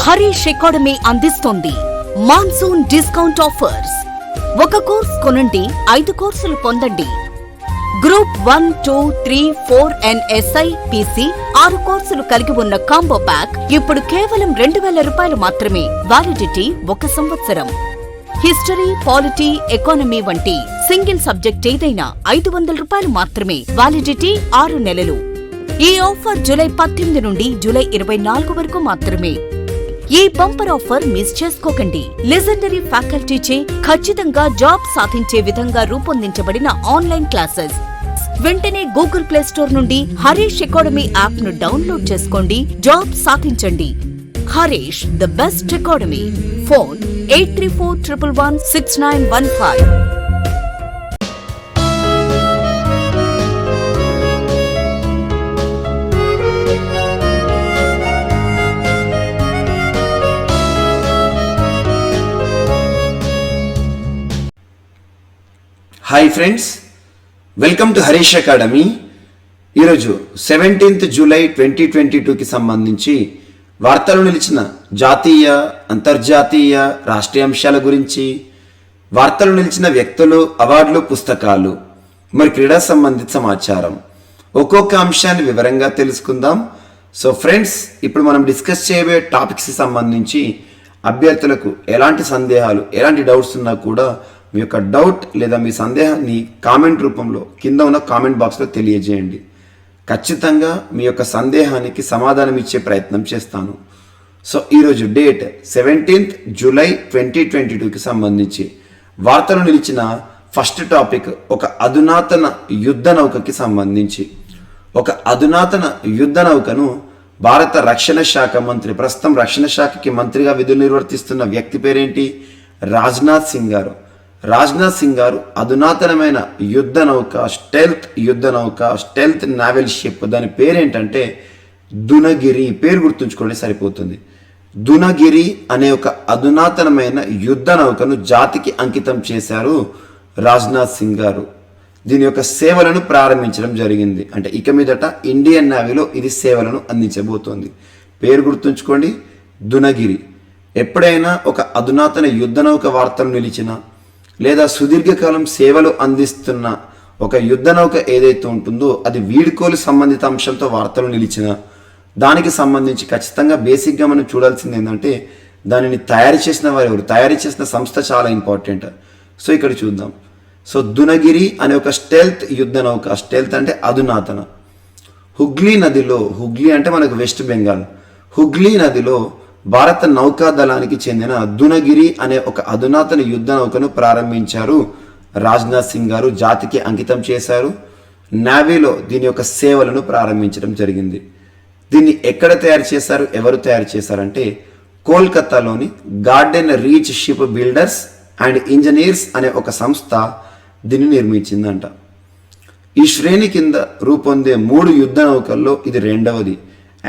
Harish academy అందిస్తోంది monsoon discount offers. ఒక course కొనండి, 5 కోర్సులు పొందండి. గ్రూప్ 1, 2, 3, 4 అండ్ SI, PC 6 కోర్సులు కలిగి ఉన్న కాంబో ప్యాక్ ఇప్పుడు కేవలం 2000 రూపాయలు మాత్రమే. వ్యాలిడిటీ 1 సంవత్సరం. హిస్టరీ, పాలిటీ, ఎకానమీ వంటి సింగిల్ సబ్జెక్ట్ ఏదైనా 500 రూపాయలు మాత్రమే. వ్యాలిడిటీ 6 నెలలు. ఈ ఆఫర్ జూలై 18 నుండి జూలై 24 వరకు మాత్రమే. ఈ బంపర్ ఆఫర్ మిస్ చేసుకోకండి. లెజెండరీ ఫ్యాకల్టీచే ఖచ్చితంగా జాబ్ సాధించే విధంగా రూపొందించబడిన ఆన్లైన్ క్లాసెస్. వెంటనే గూగుల్ ప్లే స్టోర్ నుండి హరీష్ అకాడమీ యాప్ ను డౌన్లోడ్ చేసుకోండి. జాబ్ సాధించండి. Harish, the best Academy. Phone 8341116915. Hi friends, welcome to Harish Academy. ఈరోజు 17th జూలై 2022కి సంబంధించి వార్తలు నిలిచిన జాతీయ, అంతర్జాతీయ, రాష్ట్రీయ అంశాల గురించి, వార్తలు నిలిచిన వ్యక్తులు, అవార్డులు, పుస్తకాలు, మరి క్రీడా సంబంధిత సమాచారం, ఒక్కొక్క అంశాన్ని వివరంగా తెలుసుకుందాం. సో ఫ్రెండ్స్, ఇప్పుడు మనం డిస్కస్ చేయబోయే టాపిక్స్కి సంబంధించి అభ్యర్థులకు ఎలాంటి సందేహాలు, ఎలాంటి డౌట్స్ ఉన్నా కూడా మీ యొక్క డౌట్ లేదా మీ సందేహాన్ని కామెంట్ రూపంలో కింద ఉన్న కామెంట్ బాక్స్లో తెలియజేయండి. ఖచ్చితంగా మీ యొక్క సందేహానికి సమాధానం ఇచ్చే ప్రయత్నం చేస్తాను. సో ఈరోజు డేట్ 17th జూలై 2022కి సంబంధించి వార్తలు నిలిచిన ఫస్ట్ టాపిక్ ఒక అధునాతన యుద్ధ నౌకకి సంబంధించి. ఒక అధునాతన యుద్ధ నౌకను భారత రక్షణ శాఖ మంత్రి, ప్రస్తుతం రక్షణ శాఖకి మంత్రిగా విధులు నిర్వర్తిస్తున్న వ్యక్తి పేరేంటి? రాజ్నాథ్ సింగ్ గారు. రాజ్నాథ్ సింగ్ గారు అధునాతనమైన యుద్ధ నౌక, స్టెల్త్ యుద్ధ నౌక, స్టెల్త్ నావెల్ షిప్, దాని పేరేంటంటే దునగిరి. పేరు గుర్తుంచుకోండి సరిపోతుంది. దునగిరి అనే ఒక అధునాతనమైన యుద్ధ నౌకను జాతికి అంకితం చేశారు రాజ్నాథ్ సింగ్ గారు. దీని యొక్క సేవలను ప్రారంభించడం జరిగింది. అంటే ఇక మీదట ఇండియన్ నేవీలో ఇది సేవలను అందించబోతోంది. పేరు గుర్తుంచుకోండి, దునగిరి. ఎప్పుడైనా ఒక అధునాతన యుద్ధ నౌక వార్తలు నిలిచిన లేదా సుదీర్ఘకాలం సేవలు అందిస్తున్న ఒక యుద్ధ నౌక ఏదైతే ఉంటుందో అది వీడ్కోలు సంబంధిత అంశంతో వార్తలు నిలిచిన దానికి సంబంధించి ఖచ్చితంగా బేసిక్గా మనం చూడాల్సింది ఏంటంటే దానిని తయారు చేసిన వారు ఎవరు, తయారు చేసిన సంస్థ చాలా ఇంపార్టెంట్. సో ఇక్కడ చూద్దాం. సో దునగిరి అనే ఒక స్టెల్త్ యుద్ధ నౌక, స్టెల్త్ అంటే అధునాతన, హుగ్లీ నదిలో, హుగ్లీ అంటే మనకు వెస్ట్ బెంగాల్, హుగ్లీ నదిలో భారత నౌకాదళానికి చెందిన దునగిరి అనే ఒక అధునాతన యుద్ధ నౌకను ప్రారంభించారు రాజ్నాథ్ సింగ్ గారు, జాతికి అంకితం చేశారు. నేవీలో దీని యొక్క సేవలను ప్రారంభించడం జరిగింది. దీన్ని ఎక్కడ తయారు చేశారు, ఎవరు తయారు చేశారంటే కోల్కతాలోని Garden Reach Shipbuilders and Engineers అనే ఒక సంస్థ దీన్ని నిర్మించిందంట. ఈ శ్రేణి కింద రూపొందే 3 యుద్ధ నౌకల్లో ఇది రెండవది.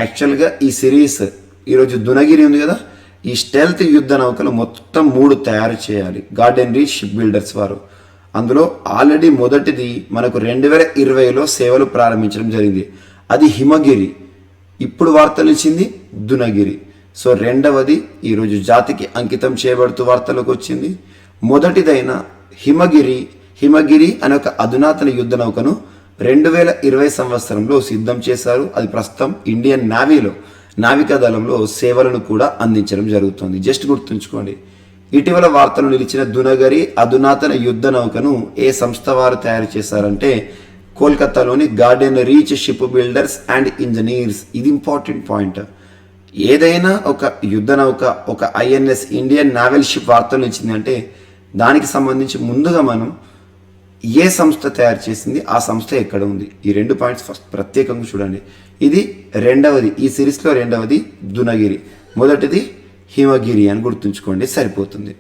యాక్చువల్గా ఈ సిరీస్ ఈరోజు దునగిరి ఉంది కదా, ఈ స్టెల్త్ యుద్ధ నౌకలు మొత్తం 3 తయారు చేయాలి గార్డెన్ రీచ్ షిప్ బిల్డర్స్ వారు. అందులో ఆల్రెడీ మొదటిది మనకు 2020లో సేవలు ప్రారంభించడం జరిగింది, అది హిమగిరి. ఇప్పుడు వార్తలు ఇచ్చింది దునగిరి. సో రెండవది ఈరోజు జాతికి అంకితం చేయబడుతూ వార్తలకు వచ్చింది. మొదటిదైన హిమగిరి అనే ఒక అధునాతన యుద్ధ నౌకను 2020 సంవత్సరంలో సిద్ధం చేశారు. అది ప్రస్తుతం ఇండియన్ నేవీలో, నావికా దళంలో సేవలను కూడా అందించడం జరుగుతుంది. జస్ట్ గుర్తుంచుకోండి. ఇటీవల వార్తలు నిలిచిన దునగిరి అధునాతన యుద్ధ నౌకను ఏ సంస్థ వారు తయారు చేశారంటే కోల్కతాలోని Garden Reach Shipbuilders and Engineers. ఇది ఇంపార్టెంట్ పాయింట్. ఏదైనా ఒక యుద్ధ నౌక, ఒక INS ఇండియన్ నావల్ షిప్ వార్తలు నిలిచింది అంటే దానికి సంబంధించి ముందుగా మనం ఏ సంస్థ తయారు చేసింది, ఆ సంస్థ ఎక్కడ ఉంది, ఈ 2 పాయింట్స్ ఫస్ట్ ప్రత్యేకంగా చూడండి. ఇది రెండవది, ఈ సిరీస్లో రెండవది దునగిరి, మొదటిది హిమగిరి అని గుర్తుంచుకోండి సరిపోతుంది.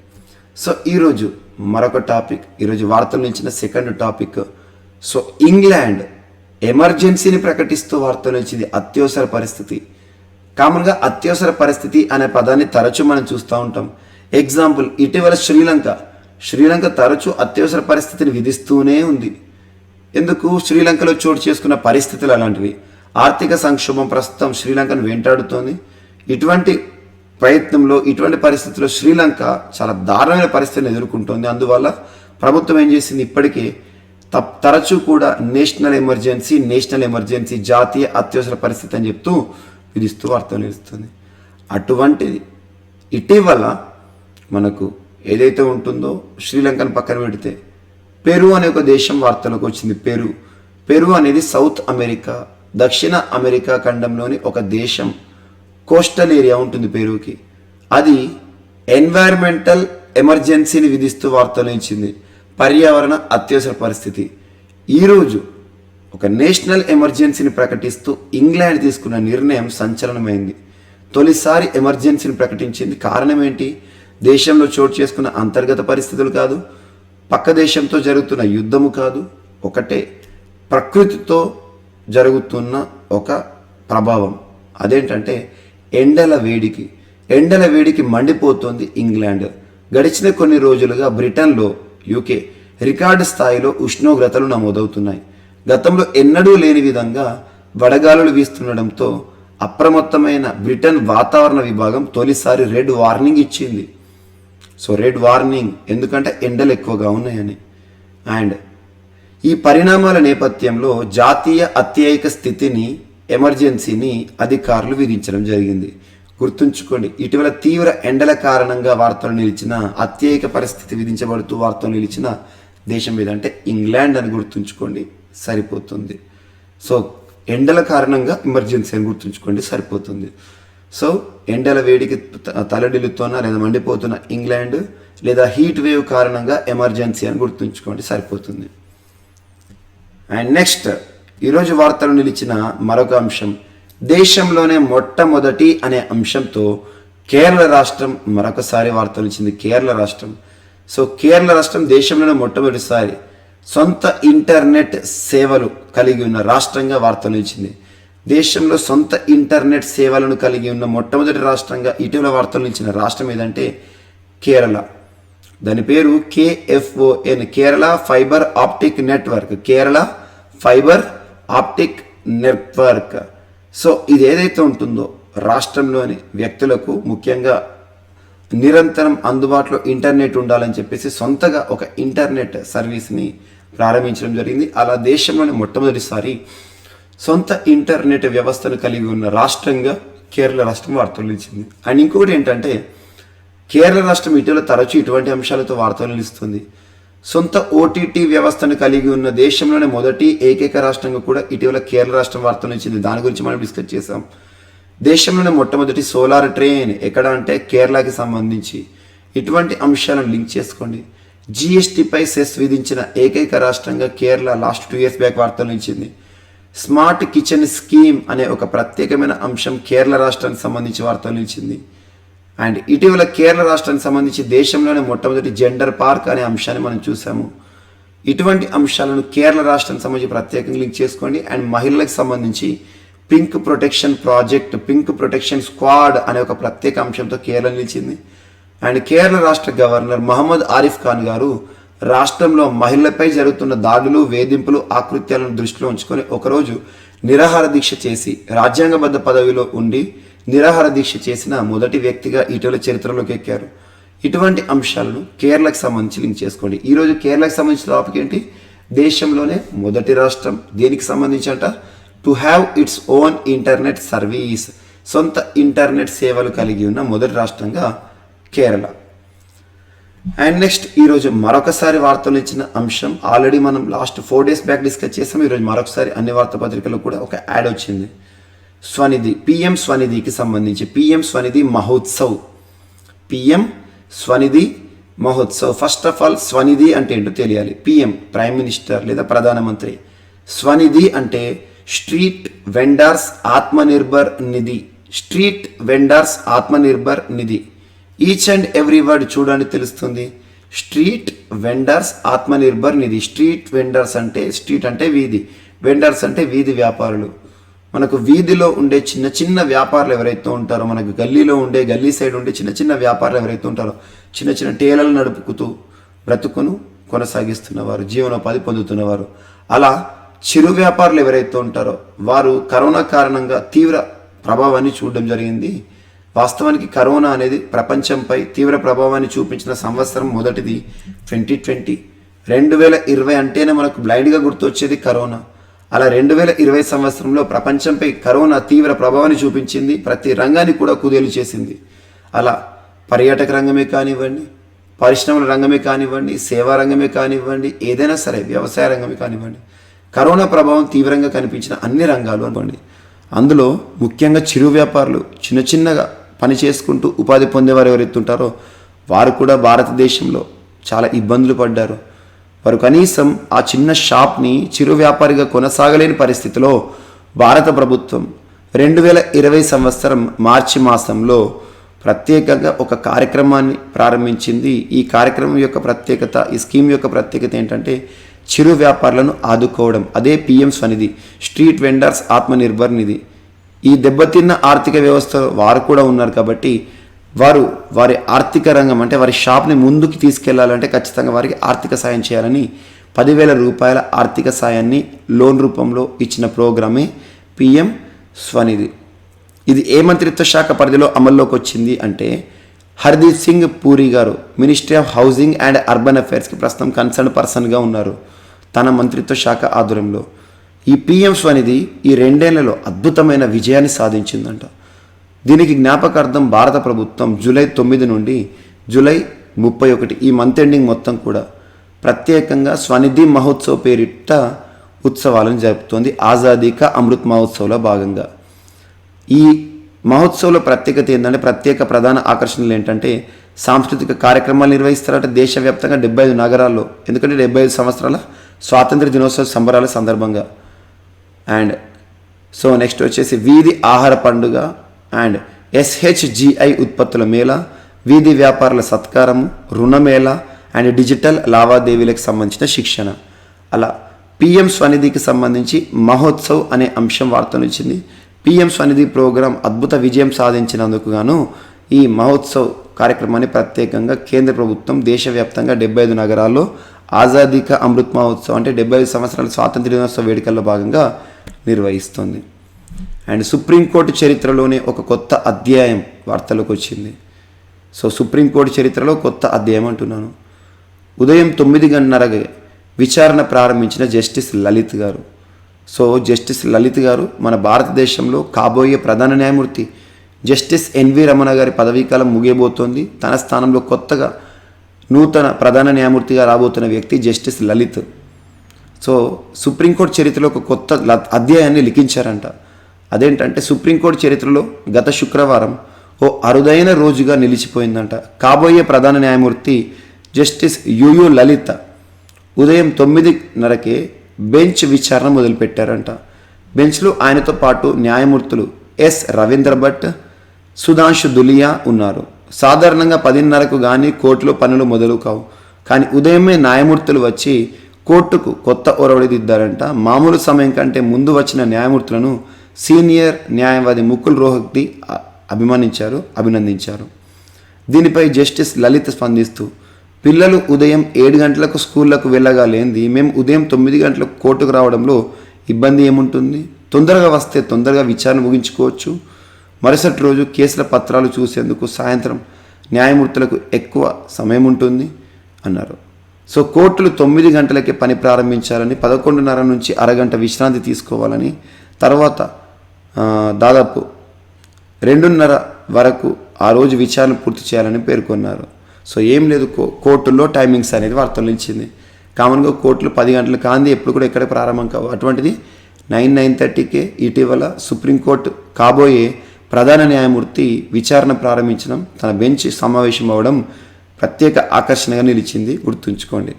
సో ఈరోజు మరొక టాపిక్, ఈరోజు వార్తలు నిలిచిన సెకండ్ టాపిక్. సో ఇంగ్లాండ్ ఎమర్జెన్సీని ప్రకటిస్తూ వార్తలు నిలిచింది, అత్యవసర పరిస్థితి. కామన్గా అత్యవసర పరిస్థితి అనే పదాన్ని తరచూ మనం చూస్తూ ఉంటాం. ఎగ్జాంపుల్, ఇటీవల శ్రీలంక తరచూ అత్యవసర పరిస్థితిని విధిస్తూనే ఉంది. ఎందుకు? శ్రీలంకలో చోటు చేసుకున్న పరిస్థితులు అలాంటివి. ఆర్థిక సంక్షోభం ప్రస్తుతం శ్రీలంకను వెంటాడుతోంది. ఇటువంటి ప్రయత్నంలో ఇటువంటి పరిస్థితుల్లో శ్రీలంక చాలా దారుణమైన పరిస్థితిని ఎదుర్కొంటోంది. అందువల్ల ప్రభుత్వం ఏం చేసింది, ఇప్పటికే తరచూ కూడా నేషనల్ ఎమర్జెన్సీ జాతీయ అత్యవసర పరిస్థితి అని చెప్తూ విధిస్తూ వార్తలు నిలుస్తుంది. అటువంటిది ఇటీవల మనకు ఏదైతే ఉంటుందో శ్రీలంకను పక్కన పెడితే పెరు అనే ఒక దేశం వార్తలకు వచ్చింది. పెరు అనేది సౌత్ అమెరికా, దక్షిణ అమెరికా ఖండంలోని ఒక దేశం. కోస్టల్ ఏరియా ఉంటుంది పెరుకి. అది ఎన్వైర్మెంటల్ ఎమర్జెన్సీని విధిస్తూ వార్తలు ఇచ్చింది, పర్యావరణ అత్యవసర పరిస్థితి. ఈరోజు ఒక నేషనల్ ఎమర్జెన్సీని ప్రకటిస్తూ ఇంగ్లాండ్ తీసుకున్న నిర్ణయం సంచలనమైంది. తొలిసారి ఎమర్జెన్సీని ప్రకటించింది. కారణం ఏంటి? దేశంలో చోటు చేసుకున్న అంతర్గత పరిస్థితులు కాదు, పక్క దేశంతో జరుగుతున్న యుద్ధము కాదు, ఒకటే ప్రకృతితో జరుగుతున్న ఒక ప్రభావం. అదేంటంటే ఎండల వేడికి మండిపోతోంది ఇంగ్లాండ్. గడిచిన కొన్ని రోజులుగా బ్రిటన్లో, యూకే రికార్డు స్థాయిలో ఉష్ణోగ్రతలు నమోదవుతున్నాయి. గతంలో ఎన్నడూ లేని విధంగా వడగాలులు వీస్తుండడంతో అప్రమత్తమైన బ్రిటన్ వాతావరణ విభాగం తొలిసారి రెడ్ వార్నింగ్ ఇచ్చింది. సో రెడ్ వార్నింగ్ ఎందుకంటే ఎండలు ఎక్కువగా ఉన్నాయని. అండ్ ఈ పరిణామాల నేపథ్యంలో జాతీయ అత్యయిక స్థితిని, ఎమర్జెన్సీని అధికారులు విధించడం జరిగింది. గుర్తుంచుకోండి, ఇటీవల తీవ్ర ఎండల కారణంగా వార్తలు నిలిచిన, అత్యయిక పరిస్థితి విధించబడుతూ వార్తలు నిలిచిన దేశం ఏదంటే ఇంగ్లాండ్ అని గుర్తుంచుకోండి, సరిపోతుంది. సో ఎండల కారణంగా ఎమర్జెన్సీ అని గుర్తుంచుకోండి, సరిపోతుంది. సో ఎండల వేడికి తలడిల్లుతున్న లేదా మండిపోతున్న ఇంగ్లాండ్, లేదా హీట్ వేవ్ కారణంగా ఎమర్జెన్సీ అని గుర్తుంచుకోండి, సరిపోతుంది. అండ్ నెక్స్ట్ ఈరోజు వార్తలు నిలిచిన మరొక అంశం, దేశంలోనే మొట్టమొదటి అనే అంశంతో కేరళ రాష్ట్రం మరొకసారి వార్తలు ఇచ్చింది. కేరళ రాష్ట్రం. సో కేరళ రాష్ట్రం దేశంలోనే మొట్టమొదటిసారి సొంత ఇంటర్నెట్ సేవలు కలిగి ఉన్న రాష్ట్రంగా వార్తలు ఇచ్చింది. దేశంలో సొంత ఇంటర్నెట్ సేవలను కలిగి ఉన్న మొట్టమొదటి రాష్ట్రంగా ఇటీవల వార్తలు ఇచ్చిన రాష్ట్రం ఏదంటే కేరళ. దాని పేరు KFON, Kerala fibre optic network. Kerala fibre optic network. So ఇది ఏదైతే ఉంటుందో రాష్ట్రంలోని వ్యక్తులకు ముఖ్యంగా నిరంతరం అందుబాటులో ఇంటర్నెట్ ఉండాలని చెప్పేసి సొంతగా ఒక ఇంటర్నెట్ సర్వీస్ని ప్రారంభించడం జరిగింది. అలా దేశంలోని మొట్టమొదటిసారి సొంత ఇంటర్నెట్ వ్యవస్థను కలిగి ఉన్న రాష్ట్రంగా కేరళ రాష్ట్రం వార్తలు నిలిచింది. అండ్ ఇంకొకటి ఏంటంటే కేరళ రాష్ట్రం ఇటీవల తరచూ ఇటువంటి అంశాలతో వార్తలు నిలుస్తుంది. సొంత OTT వ్యవస్థను కలిగి ఉన్న దేశంలోనే మొదటి ఏకైక రాష్ట్రంగా కూడా ఇటీవల కేరళ రాష్ట్రం వార్తలు నిలిచింది. దాని గురించి మనం డిస్కస్ చేసాం. దేశంలోనే మొట్టమొదటి సోలార్ ట్రైన్ ఎక్కడ అంటే కేరళకి సంబంధించి. ఇటువంటి అంశాలను లింక్ చేసుకోండి. GSTపై సెస్ విధించిన ఏకైక రాష్ట్రంగా కేరళ లాస్ట్ 2 years బ్యాక్ వార్తలు నిలిచింది. స్మార్ట్ కిచెన్ స్కీమ్ అనే ఒక ప్రత్యేకమైన అంశం కేరళ రాష్ట్రానికి సంబంధించి వార్తలు నిలిచింది. అండ్ ఇటీవల కేరళ రాష్ట్రానికి సంబంధించి దేశంలోనే మొట్టమొదటి జెండర్ పార్క్ అనే అంశాన్ని మనం చూసాము. ఇటువంటి అంశాలను కేరళ రాష్ట్రానికి సంబంధించి ప్రత్యేకంగా లింక్ చేసుకోండి. అండ్ మహిళలకు సంబంధించి pink protection project, pink protection squad అనే ఒక ప్రత్యేక అంశంతో కేరళ నిలిచింది. అండ్ కేరళ రాష్ట్ర గవర్నర్ మహమ్మద్ ఆరిఫ్ ఖాన్ గారు రాష్ట్రంలో మహిళలపై జరుగుతున్న దాడులు, వేధింపులు, ఆకృత్యాలను దృష్టిలో ఉంచుకొని ఒకరోజు నిరాహార దీక్ష చేసి రాజ్యాంగబద్ధ పదవిలో ఉండి నిరాహార దీక్ష చేసిన మొదటి వ్యక్తిగా ఇటీవల చరిత్రలోకి ఎక్కారు. ఇటువంటి అంశాలను కేరళకు సంబంధించి లింక్ చేసుకోండి. ఈరోజు కేరళకు సంబంధించిన టాపిక్ ఏంటి? దేశంలోనే మొదటి రాష్ట్రం. దేనికి సంబంధించి అంట? To have its own internet service. సొంత ఇంటర్నెట్ సేవలు కలిగి ఉన్న మొదటి రాష్ట్రంగా కేరళ. అండ్ నెక్స్ట్ ఈరోజు మరొకసారి వార్తలు ఇచ్చిన అంశం ఆల్రెడీ మనం లాస్ట్ 4 days బ్యాక్ డిస్కస్ చేసాం. ఈరోజు మరొకసారి అన్ని వార్తాపత్రికల్లో కూడా ఒక యాడ్ వచ్చింది. స్వనిధి, PM స్వనిధికి సంబంధించి PM Svanidhi Mahotsav. PM Svanidhi Mahotsav. First of all Svanidhi అంటే ఏంటో తెలియాలి. PM ప్రైమ్ మినిస్టర్ లేదా ప్రధానమంత్రి. స్వనిధి అంటే street vendors Atmanirbhar Nidhi. Street vendors Atmanirbhar Nidhi. Each and every word చూడండి, తెలుస్తుంది. స్ట్రీట్ వెండర్స్ ఆత్మనిర్భర్ నిధి. స్ట్రీట్ వెండర్స్ అంటే స్ట్రీట్ అంటే వీధి, వెండర్స్ అంటే వీధి వ్యాపారులు. మనకు వీధిలో ఉండే చిన్న చిన్న వ్యాపారులు ఎవరైతే ఉంటారో, మనకు గల్లీలో ఉండే, గల్లీ సైడ్ ఉండే చిన్న చిన్న వ్యాపారులు ఎవరైతే ఉంటారో, చిన్న చిన్న టేలలు నడుపుకుతూ బ్రతుకును కొనసాగిస్తున్నవారు, జీవనోపాధి పొందుతున్నవారు, అలా చిరు వ్యాపారులు ఎవరైతే ఉంటారో వారు కరోనా కారణంగా తీవ్ర ప్రభావాన్ని చూడడం జరిగింది. వాస్తవానికి కరోనా అనేది ప్రపంచంపై తీవ్ర ప్రభావాన్ని చూపించిన సంవత్సరం మొదటిది 2020. 2020 అంటేనే మనకు బ్లైండ్గా గుర్తొచ్చేది కరోనా. అలా 2020 సంవత్సరంలో ప్రపంచంపై కరోనా తీవ్ర ప్రభావాన్ని చూపించింది, ప్రతి రంగాన్ని కూడా కుదేలు చేసింది. అలా పర్యాటక రంగమే కానివ్వండి, పరిశ్రమల రంగమే కానివ్వండి, సేవా రంగమే కానివ్వండి, ఏదైనా సరే వ్యవసాయ రంగమే కానివ్వండి, కరోనా ప్రభావం తీవ్రంగా కనిపించిన అన్ని రంగాలు అనుకోండి. అందులో ముఖ్యంగా చిరు వ్యాపారులు చిన్నగా పని చేసుకుంటూ ఉపాధి పొందేవారు ఎవరైతే ఉంటారో వారు కూడా భారతదేశంలో చాలా ఇబ్బందులు పడ్డారు. వారు కనీసం ఆ చిన్న షాప్ని చిరు వ్యాపారిగా కొనసాగలేని పరిస్థితిలో భారత ప్రభుత్వం 2020 సంవత్సరం మార్చి మాసంలో ప్రత్యేకంగా ఒక కార్యక్రమాన్ని ప్రారంభించింది. ఈ కార్యక్రమం యొక్క ప్రత్యేకత, ఈ స్కీమ్ యొక్క ప్రత్యేకత ఏంటంటే చిరు వ్యాపారులను ఆదుకోవడం. అదే PM Svanidhi, street vendors Atmanirbhar Nidhi. ఈ దెబ్బతిన్న ఆర్థిక వ్యవస్థలో వారు కూడా ఉన్నారు కాబట్టి వారి ఆర్థిక రంగం అంటే వారి షాప్ని ముందుకు తీసుకెళ్లాలంటే ఖచ్చితంగా వారికి ఆర్థిక సాయం చేయాలని 10,000 రూపాయల ఆర్థిక సాయాన్ని లోన్ రూపంలో ఇచ్చిన ప్రోగ్రామే పిఎం స్వనిధి. ఇది ఏ మంత్రిత్వ శాఖ పరిధిలో అమల్లోకి వచ్చింది అంటే హర్దీప్ సింగ్ పూరి గారు ministry of housing and urban అఫైర్స్కి ప్రస్తుతం కన్సర్న్ పర్సన్గా ఉన్నారు. తన మంత్రిత్వ శాఖ ఆధ్వర్యంలో ఈ పిఎం స్వనిధి ఈ 2 ఏళ్లలో అద్భుతమైన విజయాన్ని సాధించిందంట. దీనికి జ్ఞాపకార్థం భారత ప్రభుత్వం జూలై 9 నుండి జూలై 31 ఈ మంత్ ఎండింగ్ మొత్తం కూడా ప్రత్యేకంగా స్వనిధి మహోత్సవ్ పేరిట ఉత్సవాలను జరుపుతోంది. ఆజాదీ కా అమృత్ మహోత్సవ్లో భాగంగా ఈ మహోత్సవ్లో ప్రత్యేకత ఏంటంటే ప్రత్యేక ప్రధాన ఆకర్షణలు ఏంటంటే సాంస్కృతిక కార్యక్రమాలు నిర్వహిస్తారట దేశవ్యాప్తంగా 75 నగరాల్లో. ఎందుకంటే 75 సంవత్సరాల స్వాతంత్ర దినోత్సవ సంబరాల సందర్భంగా. అండ్ సో నెక్స్ట్ వచ్చేసి వీధి ఆహార పండుగ అండ్ SHGI ఉత్పత్తుల మేళా, వీధి వ్యాపారుల సత్కారము, రుణమేళా అండ్ డిజిటల్ లావాదేవీలకు సంబంధించిన శిక్షణ. అలా పిఎం స్వనిధికి సంబంధించి మహోత్సవ్ అనే అంశం వార్తలు ఇచ్చింది. పిఎం స్వనిధి ప్రోగ్రాం అద్భుత విజయం సాధించినందుకు గాను ఈ మహోత్సవ్ కార్యక్రమాన్ని ప్రత్యేకంగా కేంద్ర ప్రభుత్వం దేశవ్యాప్తంగా 75 నగరాల్లో ఆజాదీ కా అమృత్ మహోత్సవ్ అంటే 75 సంవత్సరాల స్వాతంత్ర దినోత్సవ వేడుకల్లో భాగంగా నిర్వహిస్తుంది. అండ్ సుప్రీంకోర్టు చరిత్రలోనే ఒక కొత్త అధ్యాయం వార్తలకు వచ్చింది. సో సుప్రీంకోర్టు చరిత్రలో కొత్త అధ్యాయం అంటున్నాను. ఉదయం 9:30 విచారణ ప్రారంభించిన జస్టిస్ లలిత్ గారు. సో జస్టిస్ లలిత్ గారు మన భారతదేశంలో కాబోయే ప్రధాన న్యాయమూర్తి జస్టిస్ ఎన్వి రమణ గారి పదవీకాలం ముగియబోతోంది. తన స్థానంలో కొత్తగా నూతన ప్రధాన న్యాయమూర్తిగా రాబోతున్న వ్యక్తి జస్టిస్ లలిత్. సో సుప్రీంకోర్టు చరిత్రలో ఒక కొత్త అధ్యాయాన్ని లిఖించారంట. అదేంటంటే సుప్రీంకోర్టు చరిత్రలో గత శుక్రవారం ఓ అరుదైన రోజుగా నిలిచిపోయిందంట. కాబోయే ప్రధాన న్యాయమూర్తి జస్టిస్ యుయు లలిత ఉదయం 9:30కే బెంచ్ విచారణ మొదలుపెట్టారంట. బెంచ్లో ఆయనతో పాటు న్యాయమూర్తులు ఎస్ రవీంద్ర భట్, సుధాంశు దులియా ఉన్నారు. సాధారణంగా 10:30కు కానీ కోర్టులో పనులు మొదలు కావు. కానీ ఉదయమే న్యాయమూర్తులు వచ్చి కోర్టుకు కొత్త ఒరవడి దిద్దారంట. మామూలు సమయం కంటే ముందు వచ్చిన న్యాయమూర్తులను సీనియర్ న్యాయవాది ముకుల్ రోహత్గి అభినందించారు. దీనిపై జస్టిస్ లలిత్ స్పందిస్తూ పిల్లలు ఉదయం 7 గంటలకు స్కూళ్లకు వెళ్ళగా లేనిది మేము ఉదయం 9 గంటలకు కోర్టుకు రావడంలో ఇబ్బంది ఏముంటుంది? తొందరగా వస్తే తొందరగా విచారణ ముగించుకోవచ్చు. మరుసటి రోజు కేసుల పత్రాలు చూసేందుకు సాయంత్రం న్యాయమూర్తులకు ఎక్కువ సమయం ఉంటుంది అన్నారు. సో కోర్టులు 9 గంటలకే పని ప్రారంభించాలని, 11:30 నుంచి అరగంట విశ్రాంతి తీసుకోవాలని, తర్వాత దాదాపు 2:30 వరకు ఆ రోజు విచారణ పూర్తి చేయాలని పేర్కొన్నారు. సో ఏం లేదు, కోర్టుల్లో టైమింగ్స్ అనేది వార్తలు ఇచ్చింది. కామన్గా కోర్టులు 10 గంటలు కాంది ఎప్పుడు కూడా ఎక్కడ ప్రారంభం కావు. అటువంటిది 9:30కే ఇటీవల సుప్రీంకోర్టు కాబోయే ప్రధాన న్యాయమూర్తి విచారణ ప్రారంభించడం, తన బెంచ్ సమావేశం అవ్వడం ప్రత్యేక ఆకర్షణగా నిలిచింది. గుర్తుంచుకోండి.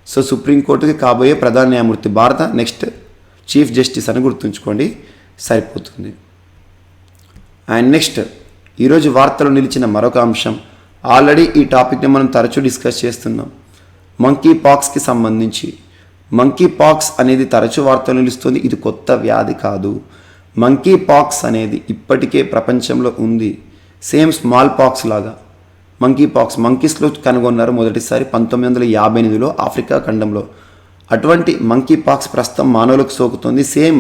సో సుప్రీంకోర్టుకి కాబోయే ప్రధాన న్యాయమూర్తి భారత నెక్స్ట్ చీఫ్ జస్టిస్ అని గుర్తుంచుకోండి, సరిపోతుంది. అండ్ నెక్స్ట్ ఈరోజు వార్తలు నిలిచిన మరొక అంశం, ఆల్రెడీ ఈ టాపిక్ని మనం తరచూ డిస్కస్ చేస్తున్నాం. మంకీ పాక్స్కి సంబంధించి. మంకీ పాక్స్ అనేది తరచూ వార్తలు నిలుస్తుంది. ఇది కొత్త వ్యాధి కాదు. మంకీ పాక్స్ అనేది ఇప్పటికే ప్రపంచంలో ఉంది. సేమ్ స్మాల్ పాక్స్ లాగా మంకీ పాక్స్ మంకీస్లో కనుగొన్నారు మొదటిసారి 1958లో ఆఫ్రికా ఖండంలో. అటువంటి మంకీ పాక్స్ ప్రస్తుతం మానవులకు సోకుతుంది. సేమ్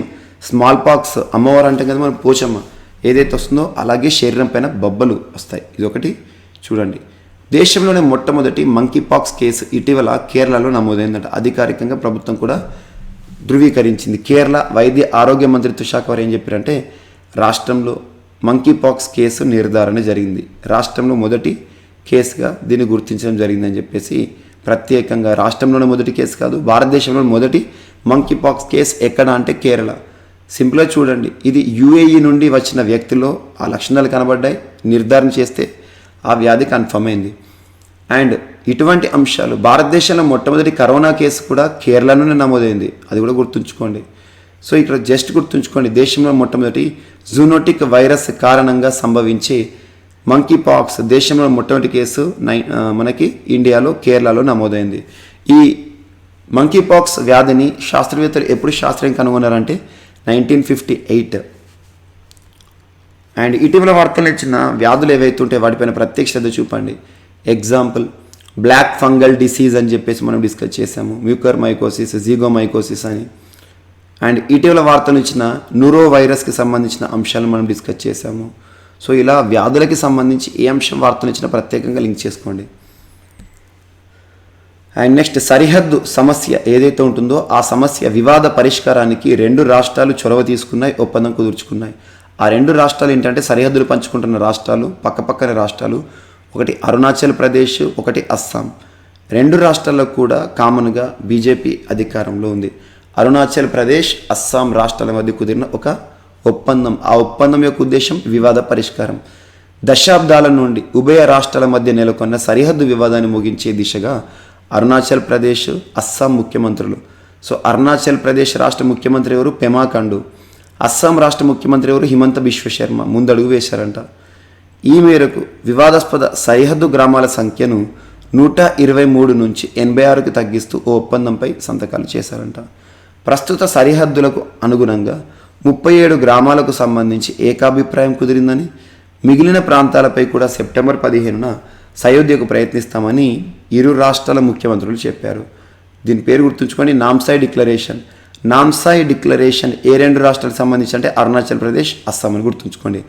స్మాల్ పాక్స్ అమ్మవారు అంటే కదా మనం పోచమ్మ, ఏదైతే వస్తుందో అలాగే శరీరం పైన బొబ్బలు వస్తాయి. ఇదొకటి చూడండి. దేశంలోనే మొట్టమొదటి మంకీ పాక్స్ కేసు ఇటీవల కేరళలో నమోదైందట. అధికారికంగా ప్రభుత్వం కూడా ధృవీకరించింది. కేరళ వైద్య ఆరోగ్య మంత్రిత్వ శాఖ వారు ఏం చెప్పారంటే రాష్ట్రంలో మంకీ పాక్స్ కేసు నిర్ధారణ జరిగింది. రాష్ట్రంలో మొదటి కేసుగా దీన్ని గుర్తించడం జరిగిందని చెప్పేసి ప్రత్యేకంగా రాష్ట్రంలోనే మొదటి కేసు కాదు, భారతదేశంలో మొదటి మంకీ పాక్స్ కేసు ఎక్కడ అంటే కేరళ. సింపుల్గా చూడండి, ఇది యుఏఈ నుండి వచ్చిన వ్యక్తిలో ఆ లక్షణాలు కనబడ్డాయి, నిర్ధారణ చేస్తే ఆ వ్యాధి కన్ఫర్మ్ అయింది. అండ్ ఇటువంటి అంశాలు భారతదేశంలో మొట్టమొదటి కరోనా కేసు కూడా కేరళలోనే నమోదైంది, అది కూడా గుర్తుంచుకోండి. సో ఇక్కడ జస్ట్ గుర్తుంచుకోండి, దేశంలో మొట్టమొదటి జూనోటిక్ వైరస్ కారణంగా సంభవించే మంకీ పాక్స్ దేశంలో మొట్టమొదటి కేసు మనకి ఇండియాలో కేరళలో నమోదైంది. ఈ మంకీ పాక్స్ వ్యాధిని శాస్త్రవేత్తలు ఎప్పుడు శాస్త్రీయం కనుగొన్నారంటే 1958. అండ్ ఇటీవల వార్తలు ఇచ్చిన వ్యాధులు ఏవైతే ఉంటే వాటిపైన ప్రత్యేక శ్రద్ధ చూపండి. ఎగ్జాంపుల్ బ్లాక్ ఫంగల్ డిసీజ్ అని చెప్పేసి మనం డిస్కస్ చేసాము, మ్యూకర్ మైకోసిస్, జీగోమైకోసిస్ అని. అండ్ ఇటీవల వార్తలు ఇచ్చిన నూరో వైరస్కి సంబంధించిన అంశాలను మనం డిస్కస్ చేసాము. సో ఇలా వ్యాధులకి సంబంధించి ఏ అంశం వార్తలు ఇచ్చినా ప్రత్యేకంగా లింక్ చేసుకోండి. అండ్ నెక్స్ట్ సరిహద్దు సమస్య ఏదైతే ఉంటుందో ఆ సమస్య వివాద పరిష్కారానికి 2 రాష్ట్రాలు చొరవ తీసుకున్నాయి, ఒప్పందం కుదుర్చుకున్నాయి. ఆ 2 రాష్ట్రాలు ఏంటంటే సరిహద్దులు పంచుకుంటున్న రాష్ట్రాలు, పక్కపక్కన రాష్ట్రాలు. ఒకటి అరుణాచల్ ప్రదేశ్, ఒకటి అస్సాం. 2 రాష్ట్రాల్లో కూడా కామన్గా బీజేపీ అధికారంలో ఉంది. అరుణాచల్ ప్రదేశ్, అస్సాం రాష్ట్రాల మధ్య కుదిరిన ఒక ఒప్పందం. ఆ ఒప్పందం యొక్క ఉద్దేశం వివాద పరిష్కారం. దశాబ్దాల నుండి ఉభయ రాష్ట్రాల మధ్య నెలకొన్న సరిహద్దు వివాదాన్ని ముగించే దిశగా అరుణాచల్ ప్రదేశ్, అస్సాం ముఖ్యమంత్రులు. సో అరుణాచల్ ప్రదేశ్ రాష్ట్ర ముఖ్యమంత్రి ఎవరు? పెమా ఖండు. అస్సాం రాష్ట్ర ముఖ్యమంత్రి ఎవరు? హిమంత బిశ్వ శర్మ ముందడుగు వేశారంట. ఈ మేరకు వివాదాస్పద సరిహద్దు గ్రామాల సంఖ్యను 123 నుంచి 86కి తగ్గిస్తూ ఓ ఒప్పందంపై సంతకాలు చేశారంట. ప్రస్తుత సరిహద్దులకు అనుగుణంగా 37 గ్రామాలకు సంబంధించి ఏకాభిప్రాయం కుదిరిందని, మిగిలిన ప్రాంతాలపై కూడా సెప్టెంబర్ 15న సయోధ్యకు ప్రయత్నిస్తామని ఇరు రాష్ట్రాల ముఖ్యమంత్రులు చెప్పారు. దీని పేరు గుర్తుంచుకొని నామ్సాయ్ డిక్లరేషన్. నామ్సాయ్ డిక్లరేషన్ ఏ 2 రాష్ట్రాలకు సంబంధించి అంటే అరుణాచల్ ప్రదేశ్, అస్సాం అని గుర్తుంచుకోండి.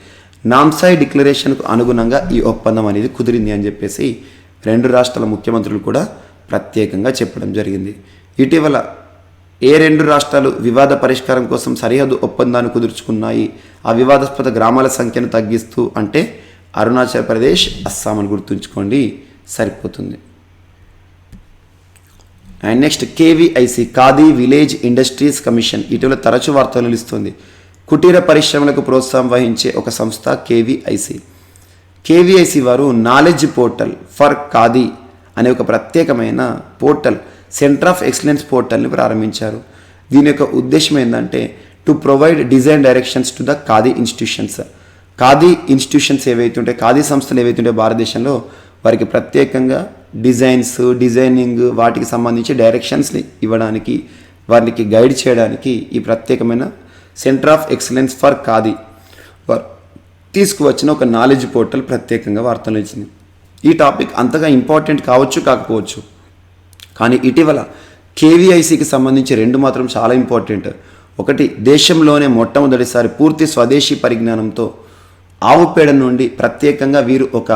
నామ్సాయ్ డిక్లరేషన్కు అనుగుణంగా ఈ ఒప్పందం అనేది కుదిరింది అని చెప్పేసి 2 రాష్ట్రాల ముఖ్యమంత్రులు కూడా ప్రత్యేకంగా చెప్పడం జరిగింది. ఇటీవల ఏ 2 రాష్ట్రాలు వివాద పరిష్కారం కోసం సరిహద్దు ఒప్పందాన్ని కుదుర్చుకున్నాయి ఆ వివాదాస్పద గ్రామాల సంఖ్యను తగ్గిస్తూ అంటే అరుణాచల్ ప్రదేశ్, అస్సాం అని గుర్తుంచుకోండి, సరిపోతుంది. And next KVIC, khadi village industries commission ఇటీవల తరచు వార్తలు నిలుస్తుంది. కుటీర పరిశ్రమలకు ప్రోత్సాహం వహించే ఒక సంస్థ కేవీఐసి. కేవీఐసి వారు నాలెడ్జ్ పోర్టల్ ఫర్ ఖాదీ అనే ఒక ప్రత్యేకమైన పోర్టల్, సెంటర్ ఆఫ్ ఎక్సలెన్స్ పోర్టల్ని ప్రారంభించారు. దీని యొక్క ఉద్దేశం ఏంటంటే to provide design directions to the khadi institutions. Khadi institutions ఏవైతే ఉంటాయి, ఖాదీ సంస్థలు ఏవైతే ఉంటాయో భారతదేశంలో వారికి ప్రత్యేకంగా డిజైనింగ్ వాటికి సంబంధించి డైరెక్షన్స్ని ఇవ్వడానికి, వారికి గైడ్ చేయడానికి ఈ ప్రత్యేకమైన centre of excellence for khadi వారు తీసుకువచ్చిన ఒక నాలెడ్జ్ పోర్టల్ ప్రత్యేకంగా వార్తలు ఇచ్చింది. ఈ టాపిక్ అంతగా ఇంపార్టెంట్ కావచ్చు కాకపోవచ్చు, కానీ ఇటీవల కేవీఐసికి సంబంధించి 2 మాత్రం చాలా ఇంపార్టెంట్. ఒకటి, దేశంలోనే మొట్టమొదటిసారి పూర్తి స్వదేశీ పరిజ్ఞానంతో ఆవు పేడ నుండి ప్రత్యేకంగా వీరు ఒక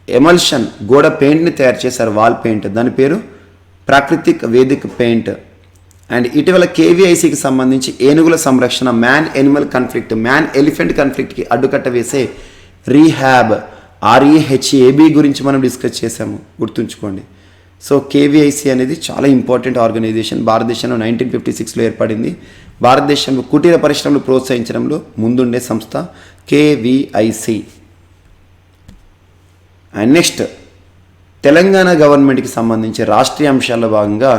ఎమల్షన్ గోడ పెయింట్ని తయారు చేశారు, వాల్ పెయింట్. దాని పేరు ప్రాకృతిక్ వేదిక్ పెయింట్. అండ్ ఇటీవల కేవీఐసికి సంబంధించి ఏనుగుల సంరక్షణ, మ్యాన్ ఎలిఫెంట్ కాన్ఫ్లిక్ట్కి అడ్డుకట్ట వేసే రీహాబ్ REHAB గురించి మనం డిస్కస్ చేసాము, గుర్తుంచుకోండి. సో కేవీఐసి అనేది చాలా ఇంపార్టెంట్ ఆర్గనైజేషన్. భారతదేశంలో 1956లో ఏర్పడింది. భారతదేశంలో కుటీర పరిశ్రమలు ప్రోత్సహించడంలో ముందుండే సంస్థ కేవీఐసి. అండ్ నెక్స్ట్ తెలంగాణ గవర్నమెంట్కి సంబంధించి రాష్ట్రీయ అంశాల్లో భాగంగా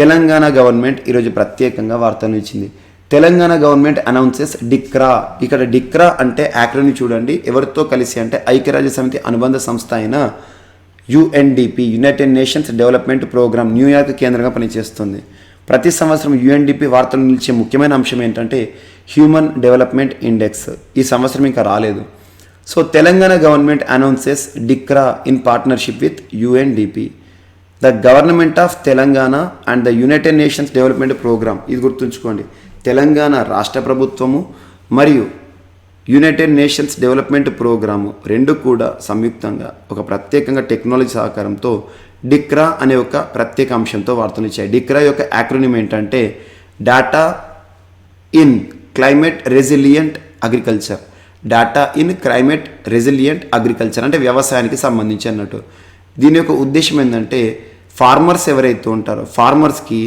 తెలంగాణ గవర్నమెంట్ ఈరోజు ప్రత్యేకంగా వార్తలు ఇచ్చింది. Telangana government announces DICRA. ఇక్కడ డిక్రా అంటే యాక్రోని చూడండి, ఎవరితో కలిసి అంటే ఐక్యరాజ్య సమితి అనుబంధ సంస్థ అయిన UNDP, United Nations development programme, New York కేంద్రంగా పనిచేస్తుంది. ప్రతి సంవత్సరం UNDP వార్తలు నిలిచే ముఖ్యమైన అంశం ఏంటంటే హ్యూమన్ డెవలప్మెంట్ ఇండెక్స్. ఈ సంవత్సరం ఇంకా రాలేదు. So Telangana government announces DICRA in partnership with UNDP, the government of Telangana and the United Nations development Programme. ఇది గుర్తుంచుకోండి, తెలంగాణ రాష్ట్ర ప్రభుత్వము మరియు యునైటెడ్ నేషన్స్ డెవలప్మెంట్ ప్రోగ్రాము రెండు కూడా సంయుక్తంగా ఒక ప్రత్యేకంగా టెక్నాలజీ సహకారంతో డిక్రా అనే ఒక ప్రత్యేక అంశంతో వార్తలు ఇచ్చాయి. డిక్రా యొక్క యాక్రోనిమ్ ఏంటంటే data in climate resilient agriculture. Data in climate resilient agriculture అంటే వ్యవసాయానికి సంబంధించి అన్నట్టు. దీని యొక్క ఉద్దేశం ఏంటంటే ఫార్మర్స్ ఎవరైతే ఉంటారో ఫార్మర్స్కి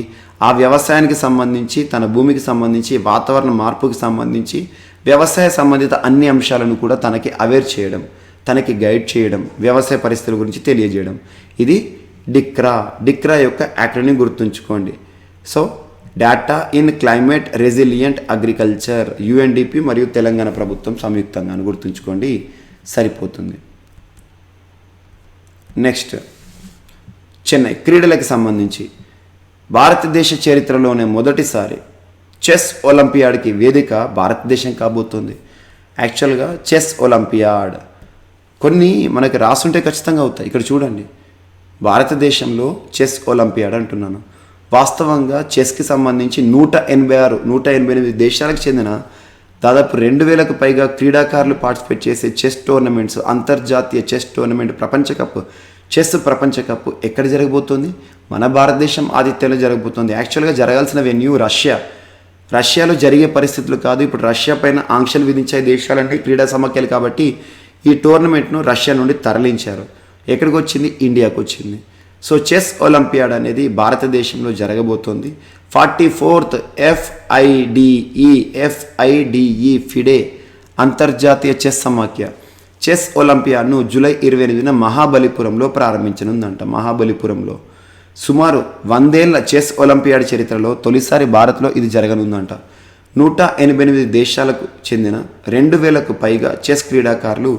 ఆ వ్యవసాయానికి సంబంధించి తన భూమికి సంబంధించి వాతావరణ మార్పుకి సంబంధించి వ్యవసాయ సంబంధిత అన్ని అంశాలను కూడా తనకి అవేర్ చేయడం, తనకి గైడ్ చేయడం, వ్యవసాయ పరిస్థితుల గురించి తెలియజేయడం. ఇది డిక్రా. డిక్రా యొక్క యాక్రోనిమ్ గుర్తుంచుకోండి. So data in climate resilient agriculture UNDP మరియు తెలంగాణ ప్రభుత్వం సంయుక్తంగా అని గుర్తుంచుకోండి, సరిపోతుంది. నెక్స్ట్ చెన్నై క్రీడలకు సంబంధించి భారతదేశ చరిత్రలోనే మొదటిసారి చెస్ ఒలింపియాడ్కి వేదిక భారతదేశం కాబోతుంది. యాక్చువల్గా చెస్ ఒలింపియాడ్ కొన్ని మనకి రాసుంటే ఖచ్చితంగా అవుతాయి. ఇక్కడ చూడండి, భారతదేశంలో చెస్ ఒలింపియాడ్ అంటున్నాను. వాస్తవంగా చెస్కి సంబంధించి 188 దేశాలకు చెందిన దాదాపు 2000కు పైగా క్రీడాకారులు పార్టిసిపేట్ చేసే చెస్ టోర్నమెంట్స్, అంతర్జాతీయ చెస్ టోర్నమెంట్, చెస్ ప్రపంచ కప్ ఎక్కడ జరగబోతోంది? మన భారతదేశం ఆతిథ్యంలో జరగబోతోంది. యాక్చువల్గా జరగాల్సిన వెన్యూ రష్యాలో జరిగే పరిస్థితులు కాదు. ఇప్పుడు రష్యా పైన ఆంక్షలు విధించాయి దేశాలన్నీ క్రీడా సమాఖ్యలు. కాబట్టి ఈ టోర్నమెంట్ను రష్యా నుండి తరలించారు. ఎక్కడికి వచ్చింది? ఇండియాకు వచ్చింది. సో చెస్ ఒలింపియాడ్ అనేది భారతదేశంలో జరగబోతోంది. 44th FIDE ఫిడే అంతర్జాతీయ చెస్ సమాఖ్య చెస్ ఒలింపియాడ్ను జూలై 28న మహాబలిపురంలో ప్రారంభించనుందంట. మహాబలిపురంలో సుమారు 100 ఏళ్ల చెస్ ఒలింపియాడ్ చరిత్రలో తొలిసారి భారత్లో ఇది జరగనుందంట. 188 దేశాలకు చెందిన 2000కు పైగా చెస్ క్రీడాకారులు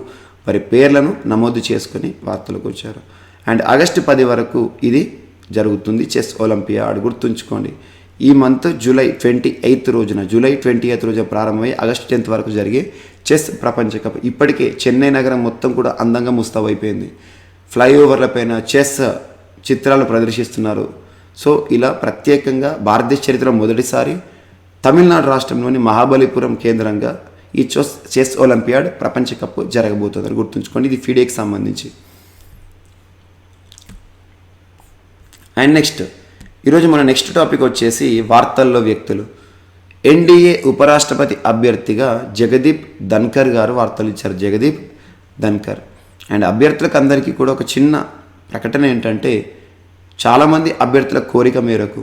వారి పేర్లను నమోదు చేసుకుని వార్తలకు వచ్చారు. అండ్ ఆగస్టు 10 వరకు ఇది జరుగుతుంది చెస్ ఒలింపియాడ్. గుర్తుంచుకోండి, ఈ మంత్ జూలై 28th రోజున ప్రారంభమై ఆగస్టు 10th వరకు జరిగే చెస్ ప్రపంచ కప్. ఇప్పటికే చెన్నై నగరం మొత్తం కూడా అందంగా ముస్తాబైపోయింది. ఫ్లైఓవర్ల పైన చెస్ చిత్రాలు ప్రదర్శిస్తున్నారు. సో ఇలా ప్రత్యేకంగా భారతదేశ చరిత్రలో మొదటిసారి తమిళనాడు రాష్ట్రంలోని మహాబలిపురం కేంద్రంగా ఈ చెస్ ఒలింపియాడ్ ప్రపంచ కప్ జరగబోతుందని గుర్తుంచుకోండి. ఇది ఫిడేకి సంబంధించి. అండ్ నెక్స్ట్ ఈరోజు మన నెక్స్ట్ టాపిక్ వచ్చేసి వార్తల్లో వ్యక్తులు. ఎన్డీఏ ఉపరాష్ట్రపతి అభ్యర్థిగా జగదీప్ ధన్కర్ గారు వార్తలు ఇచ్చారు. జగదీప్ ధన్కర్. అండ్ అభ్యర్థులకు అందరికీ కూడా ఒక చిన్న ప్రకటన ఏంటంటే, చాలామంది అభ్యర్థుల కోరిక మేరకు